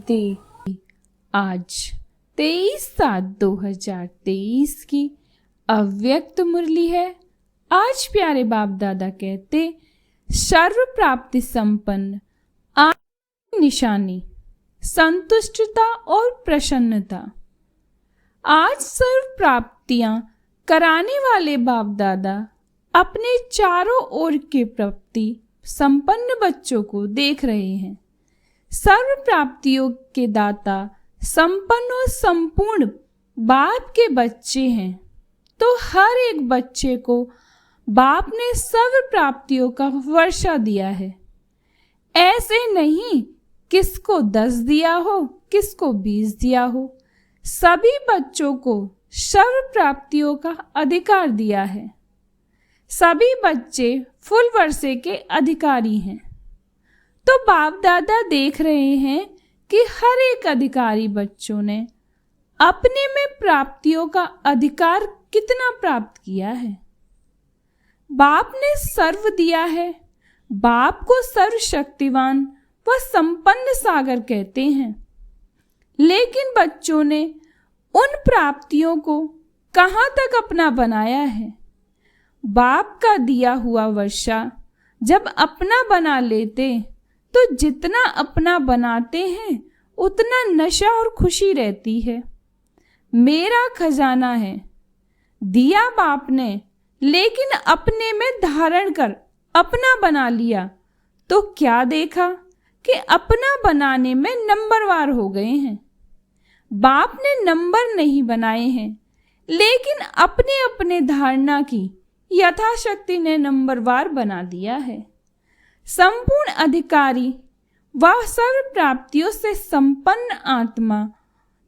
शांति। आज 23/7/2023 की अव्यक्त मुरली है। आज प्यारे बाप दादा कहते, सर्व प्राप्ति संपन्न आत्म निशानी संतुष्टता और प्रसन्नता। आज सर्व प्राप्तियां कराने वाले बाप दादा अपने चारों ओर के प्राप्ति संपन्न बच्चों को देख रहे हैं। सर्व प्राप्तियों के दाता संपन्न और संपूर्ण बाप के बच्चे हैं, तो हर एक बच्चे को बाप ने सर्व प्राप्तियों का वर्षा दिया है। ऐसे नहीं किसको 10 दिया हो, किसको 20 दिया हो, सभी बच्चों को सर्व प्राप्तियों का अधिकार दिया है। सभी बच्चे फुल वर्षे के अधिकारी हैं। तो बाप दादा देख रहे हैं कि हर एक अधिकारी बच्चों ने अपने में प्राप्तियों का अधिकार कितना प्राप्त किया है। बाप ने सर्व दिया है। बाप को सर्वशक्तिवान व संपन्न सागर कहते हैं, लेकिन बच्चों ने उन प्राप्तियों को कहाँ तक अपना बनाया है। बाप का दिया हुआ वर्षा जब अपना बना लेते तो जितना अपना बनाते हैं उतना नशा और खुशी रहती है। मेरा खजाना है, दिया बाप ने, लेकिन अपने में धारण कर अपना बना लिया तो क्या देखा कि अपना बनाने में नंबरवार हो गए हैं। बाप ने नंबर नहीं बनाए हैं, लेकिन अपने अपने धारणा की यथाशक्ति ने नंबरवार बना दिया है। संपूर्ण अधिकारी व सर्व प्राप्तियों से संपन्न आत्मा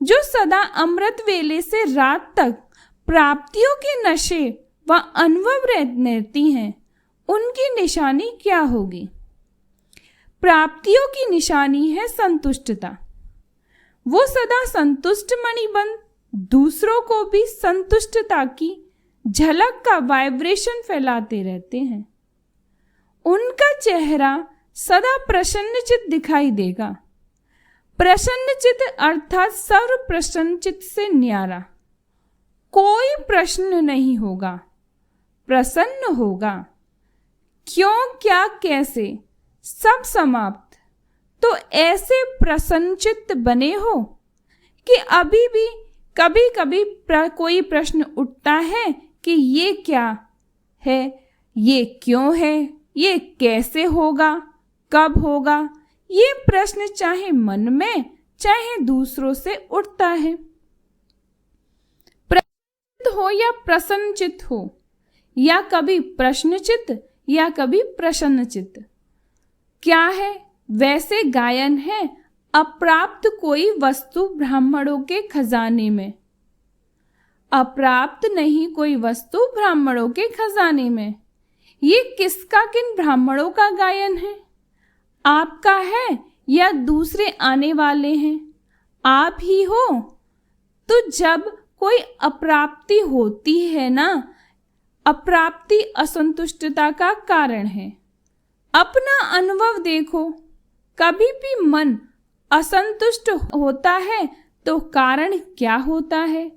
जो सदा अमृत वेले से रात तक प्राप्तियों के नशे व अनुभव रहती हैं, उनकी निशानी क्या होगी? प्राप्तियों की निशानी है संतुष्टता। वो सदा संतुष्ट मणिबंध दूसरों को भी संतुष्टता की झलक का वाइब्रेशन फैलाते रहते हैं। उनका चेहरा सदा प्रसन्नचित दिखाई देगा। प्रसन्नचित अर्थात सर्व प्रसन्नचित से न्यारा। कोई प्रश्न नहीं होगा, प्रसन्न होगा। क्यों, क्या, कैसे, सब समाप्त। तो ऐसे प्रसन्नचित बने हो कि अभी भी कभी कभी कोई प्रश्न उठता है कि ये क्या है, ये क्यों है, ये कैसे होगा, कब होगा। ये प्रश्न चाहे मन में चाहे दूसरों से उठता है। प्रसन्नचित हो या प्रसन्नचित हो, या कभी प्रश्नचित या कभी प्रसन्नचित। क्या है? वैसे गायन है, अप्राप्त कोई वस्तु ब्राह्मणों के खजाने में। अप्राप्त नहीं कोई वस्तु ब्राह्मणों के खजाने में। ये किसका, किन ब्राह्मणों का गायन है? आपका है या दूसरे आने वाले हैं? आप ही हो। तो जब कोई अप्राप्ति होती है ना, अप्राप्ति असंतुष्टता का कारण है। अपना अनुभव देखो, कभी भी मन असंतुष्ट होता है तो कारण क्या होता है?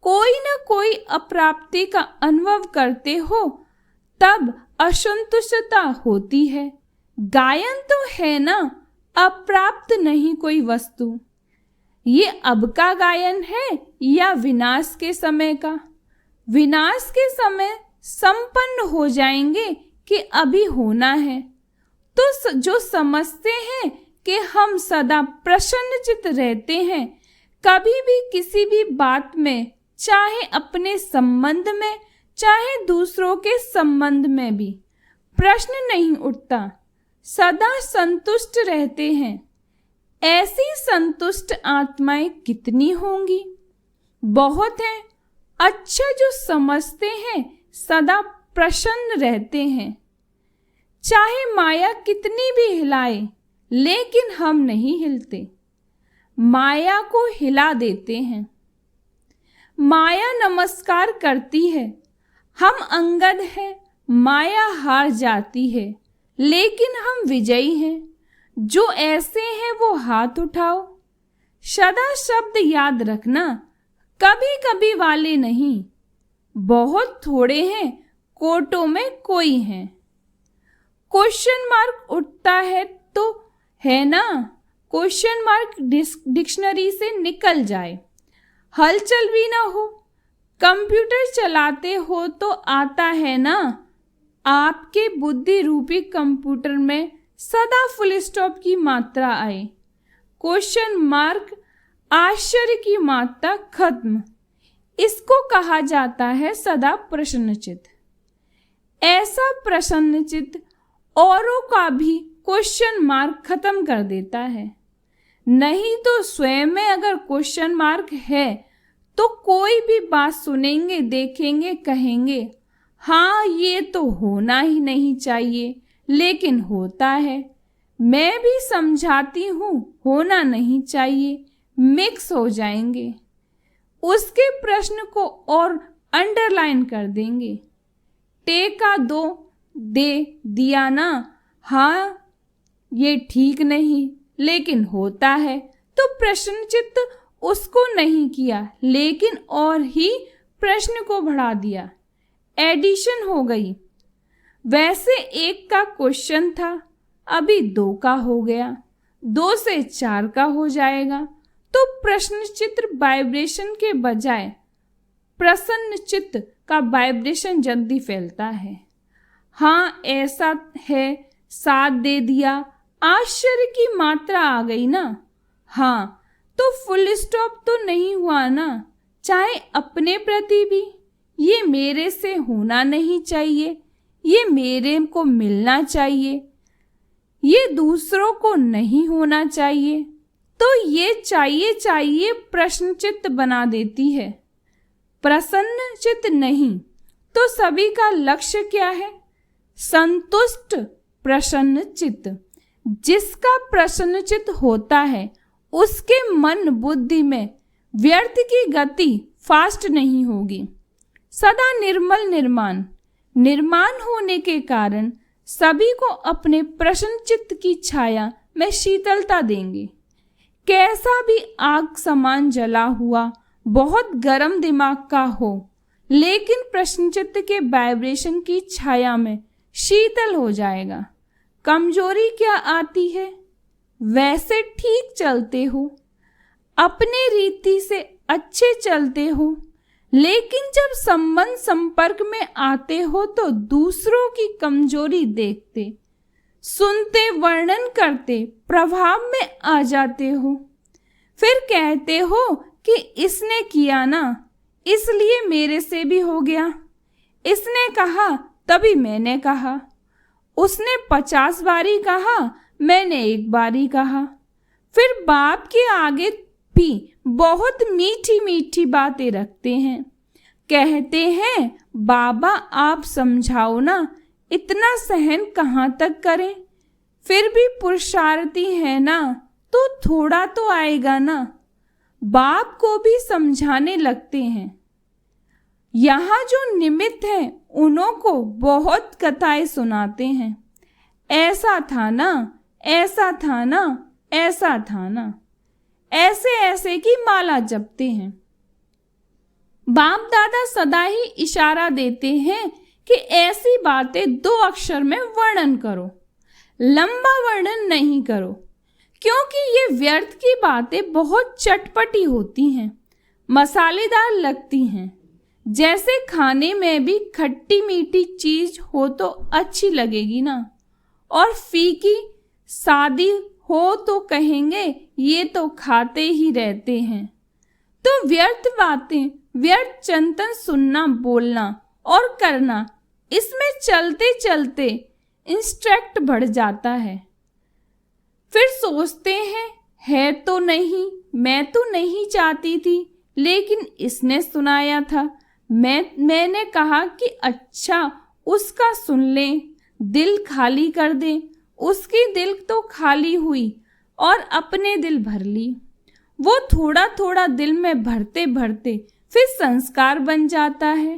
कोई ना कोई अप्राप्ति का अनुभव करते हो तब असंतुष्टता होती है। गायन तो है ना, अप्राप्त नहीं कोई वस्तु। ये अब का गायन है या विनाश के समय का? विनाश के समय संपन्न हो जाएंगे कि अभी होना है। तो जो समझते हैं कि हम सदा प्रसन्नचित रहते हैं, कभी भी किसी भी बात में, चाहे अपने संबंध में चाहे दूसरों के संबंध में भी प्रश्न नहीं उठता, सदा संतुष्ट रहते हैं। ऐसी संतुष्ट आत्माएं कितनी होंगी? बहुत हैं। अच्छा, जो समझते हैं सदा प्रसन्न रहते हैं। चाहे माया कितनी भी हिलाए, लेकिन हम नहीं हिलते, माया को हिला देते हैं। माया नमस्कार करती है, हम अंगद हैं, माया हार जाती है, लेकिन हम विजयी हैं। जो ऐसे हैं वो हाथ उठाओ। सदा शब्द याद रखना, कभी कभी वाले नहीं, बहुत थोड़े हैं, कोटों में कोई है। क्वेश्चन मार्क उठता है तो है ना, क्वेश्चन मार्क डिक्शनरी से निकल जाए। हलचल भी ना हो, कंप्यूटर चलाते हो तो आता है ना, आपके बुद्धि रूपी कंप्यूटर में सदा फुल स्टॉप की मात्रा आए। क्वेश्चन मार्क आश्चर्य की मात्रा खत्म, इसको कहा जाता है सदा प्रसन्नचित्त। ऐसा प्रसन्नचित्त औरों का भी क्वेश्चन मार्क खत्म कर देता है। नहीं तो स्वयं में अगर क्वेश्चन मार्क है तो कोई भी बात सुनेंगे, देखेंगे, कहेंगे हाँ ये तो होना ही नहीं चाहिए, लेकिन होता है। मैं भी समझाती हूँ होना नहीं चाहिए, मिक्स हो जाएंगे। उसके प्रश्न को और अंडरलाइन कर देंगे। टेका दो दे दिया ना, हाँ ये ठीक नहीं लेकिन होता है, तो प्रश्नचित्त उसको नहीं किया लेकिन और ही प्रश्न को बढ़ा दिया, एडिशन हो गई। वैसे 1 का क्वेश्चन था, अभी 2 का हो गया, 2 से 4 का हो जाएगा। तो प्रश्नचित्त वाइब्रेशन के बजाय प्रसन्नचित्त का वाइब्रेशन जल्दी फैलता है। हाँ ऐसा है, साथ दे दिया, आश्चर्य की मात्रा आ गई ना। हाँ तो फुल स्टॉप तो नहीं हुआ ना, चाहे अपने प्रति भी, ये मेरे से होना नहीं चाहिए, ये मेरे को मिलना चाहिए, ये दूसरों को नहीं होना चाहिए। तो ये चाहिए प्रश्नचित्त बना देती है, प्रसन्न चित्त नहीं। तो सभी का लक्ष्य क्या है? संतुष्ट प्रसन्न चित्त। जिसका प्रसन्न चित्त होता है उसके मन बुद्धि में व्यर्थ की गति फास्ट नहीं होगी। सदा निर्मल निर्माण होने के कारण सभी को अपने प्रसन्न चित्त की छाया में शीतलता देंगे। कैसा भी आग समान जला हुआ बहुत गर्म दिमाग का हो, लेकिन प्रश्नचित्त के वाइब्रेशन की छाया में शीतल हो जाएगा। कमजोरी क्या आती है? वैसे ठीक चलते हो, अपने रीति से अच्छे चलते हो, लेकिन जब संबंध संपर्क में आते हो तो दूसरों की कमजोरी देखते, सुनते, वर्णन करते प्रभाव में आ जाते हो। फिर कहते हो कि इसने किया ना, इसलिए मेरे से भी हो गया। इसने कहा तभी मैंने कहा, उसने 50 बारी कहा, मैंने 1 बारी कहा। फिर बाप के आगे भी बहुत मीठी मीठी बातें रखते हैं, कहते हैं बाबा आप समझाओ ना, इतना सहन कहाँ तक करें, फिर भी पुरुषार्थी है ना, तो थोड़ा तो आएगा ना। बाप को भी समझाने लगते हैं। यहाँ जो निमित्त हैं उन्हों को बहुत कथाएं सुनाते हैं, ऐसा था ना, ऐसा था ना, ऐसा था ना, ऐसे ऐसे की माला जपते हैं। बाप दादा सदा ही इशारा देते हैं कि ऐसी बातें 2 अक्षर में वर्णन करो, लंबा वर्णन नहीं करो, क्योंकि ये व्यर्थ की बातें बहुत चटपटी होती हैं, मसालेदार लगती हैं। जैसे खाने में भी खट्टी मीठी चीज हो तो अच्छी लगेगी ना, और फीकी सादी हो तो कहेंगे ये तो खाते ही रहते हैं। तो व्यर्थ बातें, व्यर्थ चिंतन सुनना, बोलना और करना, इसमें चलते चलते इंस्ट्रक्ट बढ़ जाता है। फिर सोचते हैं है तो नहीं, मैं तो नहीं चाहती थी, लेकिन इसने सुनाया था, मैंने कहा कि अच्छा उसका सुन लें, दिल खाली कर दें। उसकी दिल तो खाली हुई और अपने दिल भर ली। वो थोड़ा थोड़ा दिल में भरते भरते फिर संस्कार बन जाता है,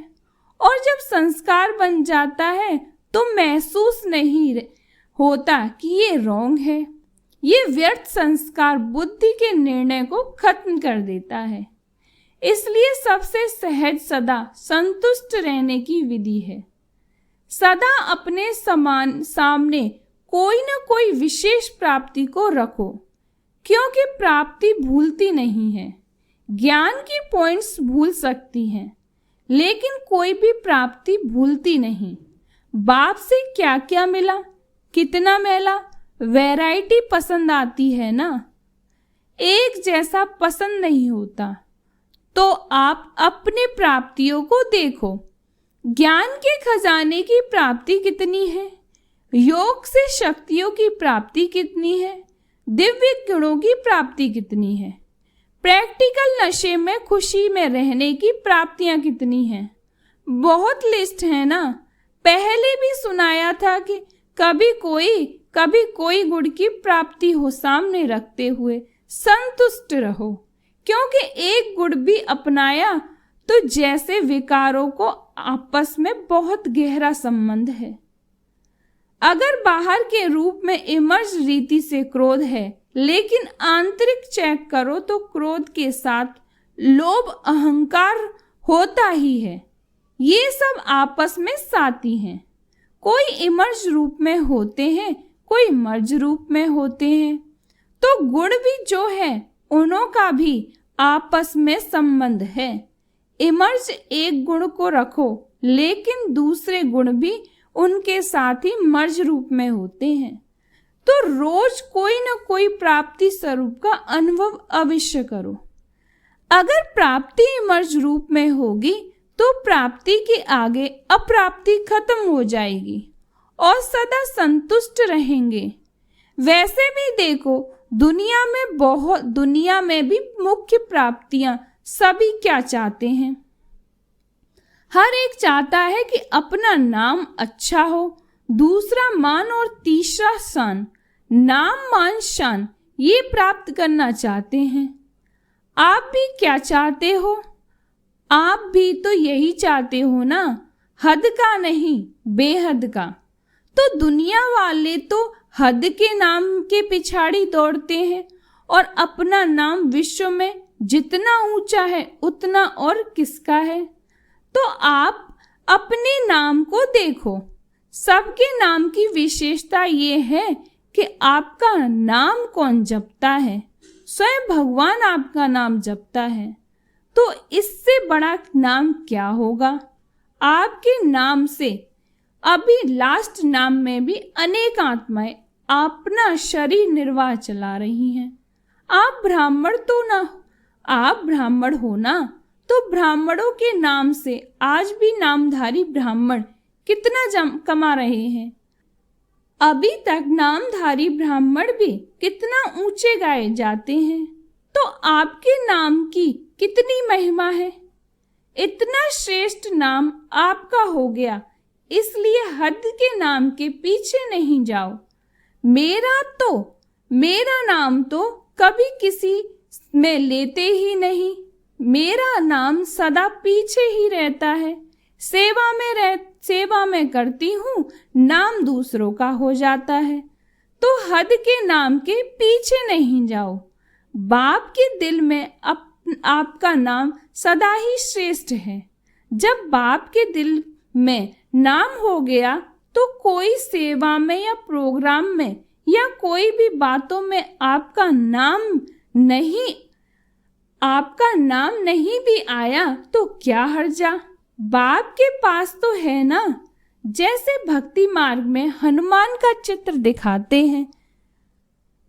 और जब संस्कार बन जाता है तो महसूस नहीं होता कि ये रॉन्ग है, ये व्यर्थ संस्कार बुद्धि के निर्णय को खत्म कर देता है। इसलिए सबसे सहज सदा संतुष्ट रहने की विधि है। सदा अपने सामने कोई न कोई विशेष प्राप्ति को रखो, क्योंकि प्राप्ति भूलती नहीं है। ज्ञान की पॉइंट्स भूल सकती हैं, लेकिन कोई भी प्राप्ति भूलती नहीं। बाप से क्या क्या मिला, कितना मिला, वैरायटी पसंद आती है ना। एक जैसा पसंद नहीं होता। तो आप अपने प्राप्तियों को देखो। ज्ञान के खजाने की प्राप्ति कितनी है, योग से शक्तियों की प्राप्ति कितनी है, दिव्य गुणों की प्राप्ति कितनी है, प्रैक्टिकल नशे में खुशी में रहने की प्राप्तियां कितनी हैं। बहुत लिस्ट है ना। पहले भी सुनाया था कि कभी कोई गुण की प्राप्ति हो सामने रखते हुए संतुष्ट रहो, क्योंकि एक गुण भी अपनाया तो जैसे विकारों को आपस में बहुत गहरा संबंध है। अगर बाहर के रूप में इमर्ज रीति से क्रोध है, लेकिन आंतरिक चेक करो तो क्रोध के साथ लोभ अहंकार होता ही है। ये सब आपस में साथी हैं। कोई इमर्ज रूप में होते हैं, कोई मर्ज रूप में होते हैं। तो गुण भी जो है उनों का भी आपस में संबंध है। इमर्ज एक गुण को रखो, लेकिन दूसरे गुण भी उनके साथ ही मर्ज रूप में होते हैं। तो रोज कोई न कोई प्राप्ति स्वरूप का अनुभव अवश्य करो। अगर प्राप्ति इमर्ज रूप में होगी तो प्राप्ति के आगे अप्राप्ति खत्म हो जाएगी और सदा संतुष्ट रहेंगे। वैसे भी देखो, दुनिया में भी मुख्य प्राप्तियां सभी क्या चाहते हैं। हर एक चाहता है कि अपना नाम अच्छा हो, दूसरा मान और तीसरा शान। नाम मान शान ये प्राप्त करना चाहते हैं। आप भी क्या चाहते हो? आप भी तो यही चाहते हो ना, हद का नहीं बेहद का। तो दुनिया वाले तो हद के नाम के पिछाड़ी दौड़ते हैं और अपना नाम विश्व में जितना ऊंचा है उतना और किसका है। तो आप अपने नाम को देखो। सबके नाम की विशेषता ये है कि आपका नाम कौन जपता है। स्वयं भगवान आपका नाम जपता है। तो इससे बड़ा नाम क्या होगा। आपके नाम से अभी लास्ट नाम में भी अनेक आत्माएं अपना शरीर निर्वाह चला रही हैं। आप ब्राह्मण हो ना, तो ब्राह्मणों के नाम से आज भी नामधारी ब्राह्मण कितना कमा रहे हैं। अभी तक नामधारी ब्राह्मण भी कितना ऊंचे गाए जाते हैं। तो आपके नाम की कितनी महिमा है। इतना श्रेष्ठ नाम आपका हो गया, इसलिए हद के नाम के पीछे नहीं जाओ। मेरा नाम तो कभी किसी में लेते ही नहीं। मेरा नाम सदा पीछे ही रहता है। सेवा में करती हूँ, नाम दूसरों का हो जाता है। तो हद के नाम के पीछे नहीं जाओ। बाप के दिल में आपका नाम सदा ही श्रेष्ठ है। जब बाप के दिल में नाम हो गया तो कोई सेवा में या प्रोग्राम में या कोई भी बातों में आपका नाम नहीं भी आया तो क्या हर्जा। बाप के पास तो है ना। जैसे भक्ति मार्ग में हनुमान का चित्र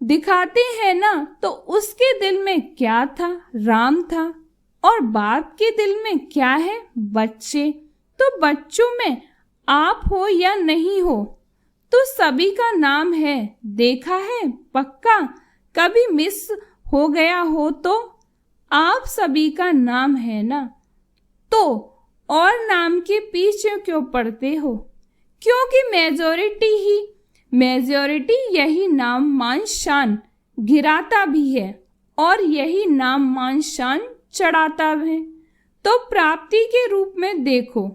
दिखाते हैं ना, तो उसके दिल में क्या था, राम था। और बाप के दिल में क्या है, बच्चे। तो बच्चों में आप हो या नहीं हो, तो सभी का नाम है। देखा है पक्का, कभी मिस हो गया हो तो आप सभी का नाम है ना। तो और नाम के पीछे क्यों पड़ते हो? क्योंकि मेजॉरिटी यही नाम मान शान गिराता भी है और यही नाम मान शान चढ़ाता है। तो प्राप्ति के रूप में देखो,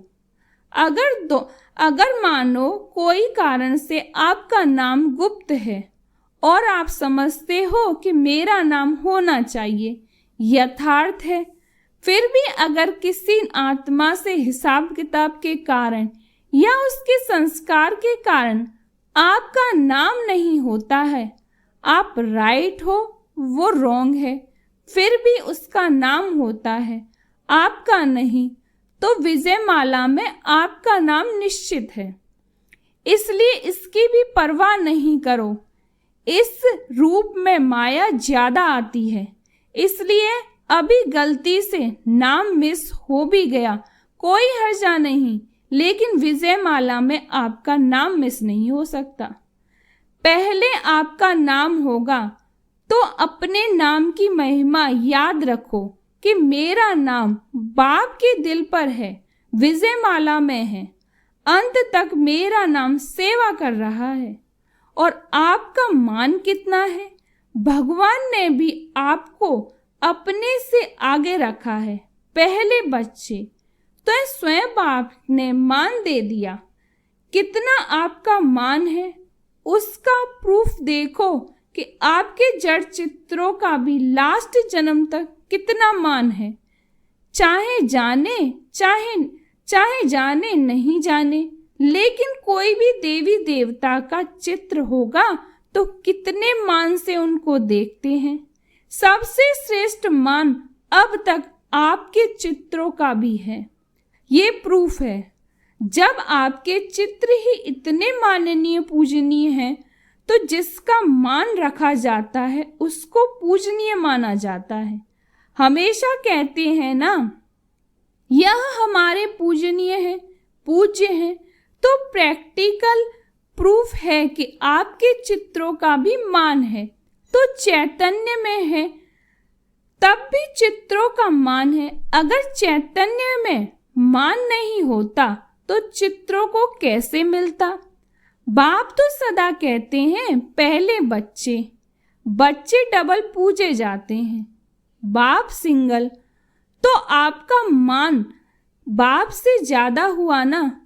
अगर मानो कोई कारण से आपका नाम गुप्त है और आप समझते हो कि मेरा नाम होना चाहिए, यथार्थ है। फिर भी अगर किसी आत्मा से हिसाब किताब के कारण या उसके संस्कार के कारण आपका नाम नहीं होता है, आप राइट हो, वो रॉन्ग है, फिर भी उसका नाम होता है, आपका नहीं, तो विजयमाला में आपका नाम निश्चित है। इसलिए इसकी भी परवाह नहीं करो। इस रूप में माया ज्यादा आती है, इसलिए अभी गलती से नाम मिस हो भी गया, कोई हर्जा नहीं, लेकिन विजयमाला में आपका नाम मिस नहीं हो सकता। पहले आपका नाम होगा तो अपने नाम की महिमा याद रखो कि मेरा नाम बाप के दिल पर है, विजयमाला में है, अंत तक मेरा नाम सेवा कर रहा है। और आपका मान कितना है? भगवान ने भी आपको अपने से आगे रखा है। पहले बच्चे तो स्वयं बाप ने मान दे दिया। कितना आपका मान है उसका प्रूफ देखो कि आपके जड़ चित्रों का भी लास्ट जन्म तक कितना मान है। चाहे जाने नहीं जाने, लेकिन कोई भी देवी देवता का चित्र होगा तो कितने मान से उनको देखते हैं। सबसे श्रेष्ठ मान अब तक आपके चित्रों का भी है। ये प्रूफ है। जब आपके चित्र ही इतने माननीय पूजनीय हैं, तो जिसका मान रखा जाता है उसको पूजनीय माना जाता है। हमेशा कहते हैं ना, यह हमारे पूजनीय है, पूज्य है, तो प्रैक्टिकल प्रूफ है कि आपके चित्रों का भी मान है। तो चैतन्य में है तब भी चित्रों का मान है। अगर चैतन्य में मान नहीं होता तो चित्रों को कैसे मिलता? बाप तो सदा कहते हैं पहले बच्चे डबल पूजे जाते हैं, बाप सिंगल, तो आपका मान बाप से ज्यादा हुआ ना।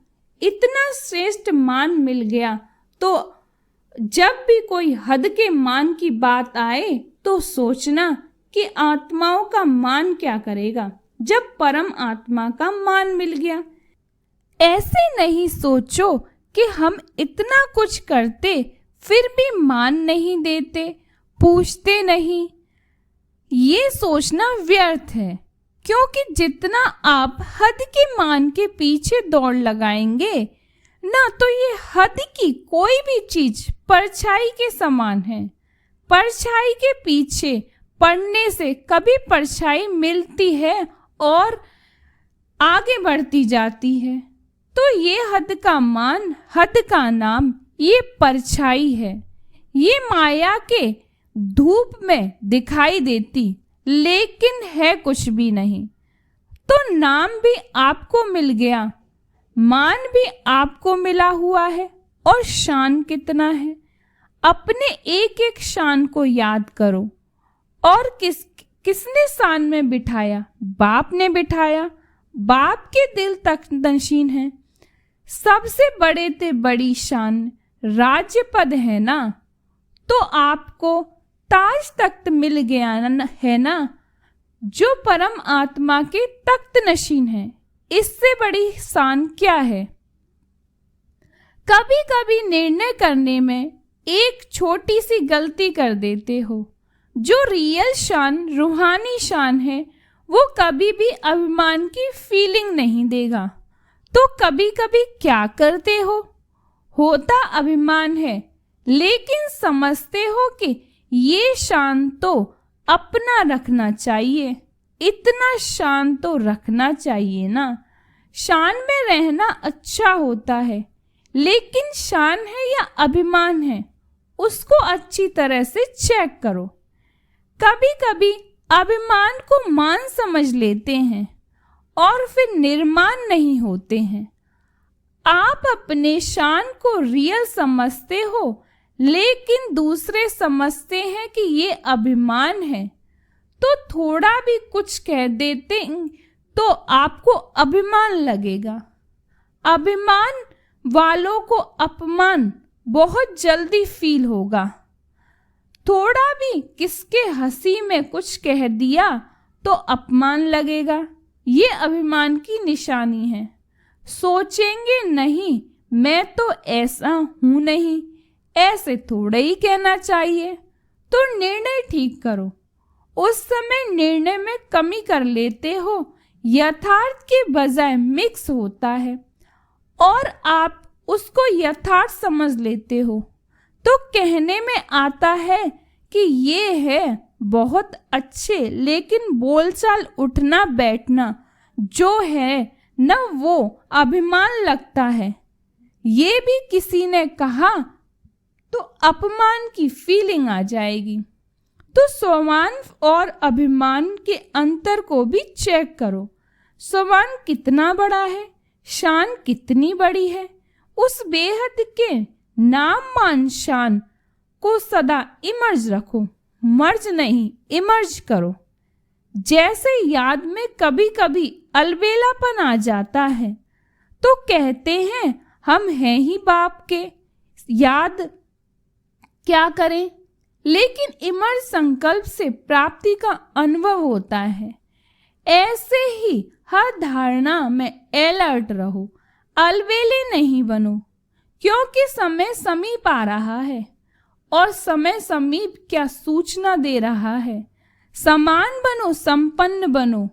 इतना श्रेष्ठ मान मिल गया तो जब भी कोई हद के मान की बात आए तो सोचना कि आत्माओं का मान क्या करेगा जब परम आत्मा का मान मिल गया। ऐसे नहीं सोचो कि हम इतना कुछ करते फिर भी मान नहीं देते, पूछते नहीं। ये सोचना व्यर्थ है, क्योंकि जितना आप हद के मान के पीछे दौड़ लगाएंगे ना, तो ये हद की कोई भी चीज परछाई के समान है। परछाई के पीछे पड़ने से कभी परछाई मिलती है और आगे बढ़ती जाती है। तो ये हद का मान, हद का नाम, ये परछाई है। ये माया के धूप में दिखाई देती, लेकिन है कुछ भी नहीं। तो नाम भी आपको मिल गया, मान भी आपको मिला हुआ है, और शान कितना है। अपने एक एक शान को याद करो। और किसने शान में बिठाया? बाप ने बिठाया। बाप के दिल तक नशीन है। सबसे बड़े ते बड़ी शान राज्य पद है ना, तो आपको ताज तख्त मिल गया है ना, जो परम आत्मा के तख्त नशीन है। इससे बड़ी शान क्या है? कभी कभी निर्णय करने में एक छोटी सी गलती कर देते हो। जो रियल शान, रूहानी शान है, वो कभी भी अभिमान की फीलिंग नहीं देगा। तो कभी कभी क्या करते हो? होता अभिमान है, लेकिन समझते हो कि ये शान तो अपना रखना चाहिए, इतना शान तो रखना चाहिए ना। शान में रहना अच्छा होता है, लेकिन शान है या अभिमान है, उसको अच्छी तरह से चेक करो। कभी कभी अभिमान को मान समझ लेते हैं और फिर निर्माण नहीं होते हैं। आप अपने शान को रियल समझते हो, लेकिन दूसरे समझते हैं कि ये अभिमान है, तो थोड़ा भी कुछ कह देते तो आपको अभिमान लगेगा। अभिमान वालों को अपमान बहुत जल्दी फील होगा। थोड़ा भी किसके हंसी में कुछ कह दिया तो अपमान लगेगा, ये अभिमान की निशानी है। सोचेंगे नहीं मैं तो ऐसा हूं नहीं, ऐसे थोड़ा ही कहना चाहिए। तो निर्णय ठीक करो। उस समय निर्णय में कमी कर लेते हो, यथार्थ के बजाय मिक्स होता है और आप उसको यथार्थ समझ लेते हो तो कहने में आता है कि ये है बहुत अच्छे, लेकिन बोलचाल उठना बैठना जो है न वो अभिमान लगता है। ये भी किसी ने कहा तो अपमान की फीलिंग आ जाएगी। तो स्वाभिमान और अभिमान के अंतर को भी चेक करो। स्वाभिमान कितना बड़ा है, शान कितनी बड़ी है। उस बेहद के नाम मान शान को सदा इमर्ज रखो, मर्ज नहीं इमर्ज करो। जैसे याद में कभी कभी अलबेलापन आ जाता है तो कहते हैं हम हैं ही बाप के, याद क्या करें, लेकिन इमर्ज संकल्प से प्राप्ति का अनुभव होता है। ऐसे ही हर धारणा में अलर्ट रहो, अलबेले नहीं बनो, क्योंकि समय समीप आ रहा है और समय समीप क्या सूचना दे रहा है। समान बनो, संपन्न बनो।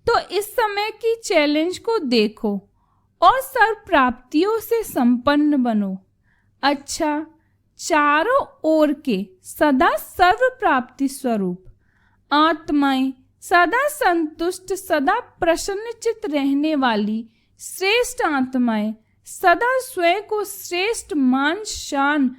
तो इस समय की चैलेंज को देखो और सर्व प्राप्तियों से संपन्न बनो। अच्छा, चारों ओर के सदा सर्व प्राप्ति स्वरूप आत्माएं, सदा संतुष्ट, सदा प्रसन्नचित रहने वाली श्रेष्ठ आत्माएं, सदा स्वयं को श्रेष्ठ मान शान,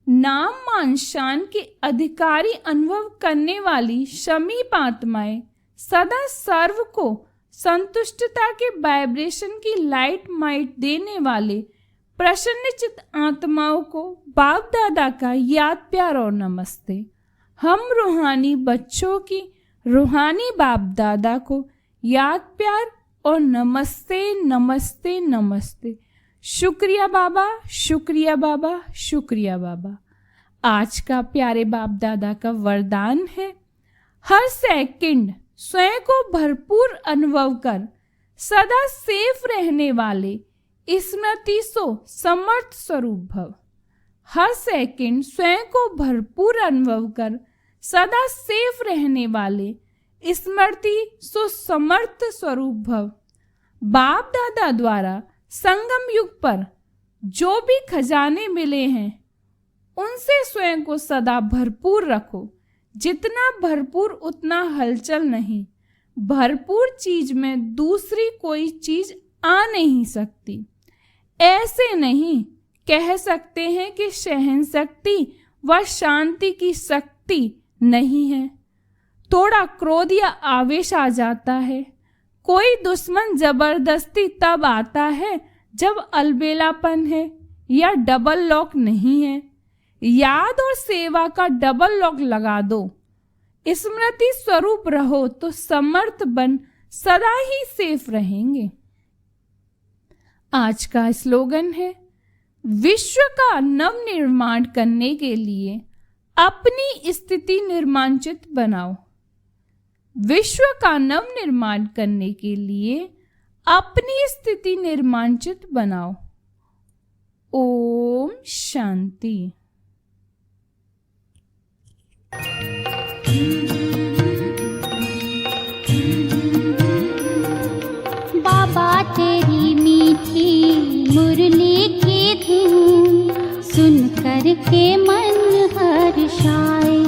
नाम मान शान के अधिकारी अनुभव करने वाली समीप आत्माएं, सदा सर्व को संतुष्टता के वाइब्रेशन की लाइट माइट देने वाले प्रसन्नचित आत्माओं को बाप दादा का याद प्यार और नमस्ते। हम रूहानी बच्चों की रूहानी बाप दादा को याद प्यार और नमस्ते नमस्ते नमस्ते। शुक्रिया बाबा, शुक्रिया बाबा, शुक्रिया बाबा। आज का प्यारे बाप दादा का वरदान है, हर सेकंड स्वयं को भरपूर अनुभव कर सदा सेफ रहने वाले स्मृति सो समर्थ स्वरूप भव। हर सेकंड स्वयं को भरपूर अनुभव कर सदा सेफ रहने वाले स्मृति सो समर्थ स्वरूप भव। बाप दादा द्वारा संगम युग पर जो भी खजाने मिले हैं उनसे स्वयं को सदा भरपूर रखो। जितना भरपूर उतना हलचल नहीं। भरपूर चीज में दूसरी कोई चीज आ नहीं सकती। ऐसे नहीं कह सकते हैं कि सहन शक्ति व शांति की शक्ति नहीं है। थोड़ा क्रोध या आवेश आ जाता है। कोई दुश्मन जबरदस्ती तब आता है जब अलबेलापन है या डबल लॉक नहीं है। याद और सेवा का डबल लॉक लगा दो। स्मृति स्वरूप रहो तो समर्थ बन सदा ही सेफ रहेंगे। आज का स्लोगन है, विश्व का नव निर्माण करने के लिए अपनी स्थिति निर्माणचित बनाओ। विश्व का नव निर्माण करने के लिए अपनी स्थिति निर्माणचित बनाओ। ओम शांति। बाबा तेरी मीठी मुरली की धुन सुन कर के मन हर्षाए।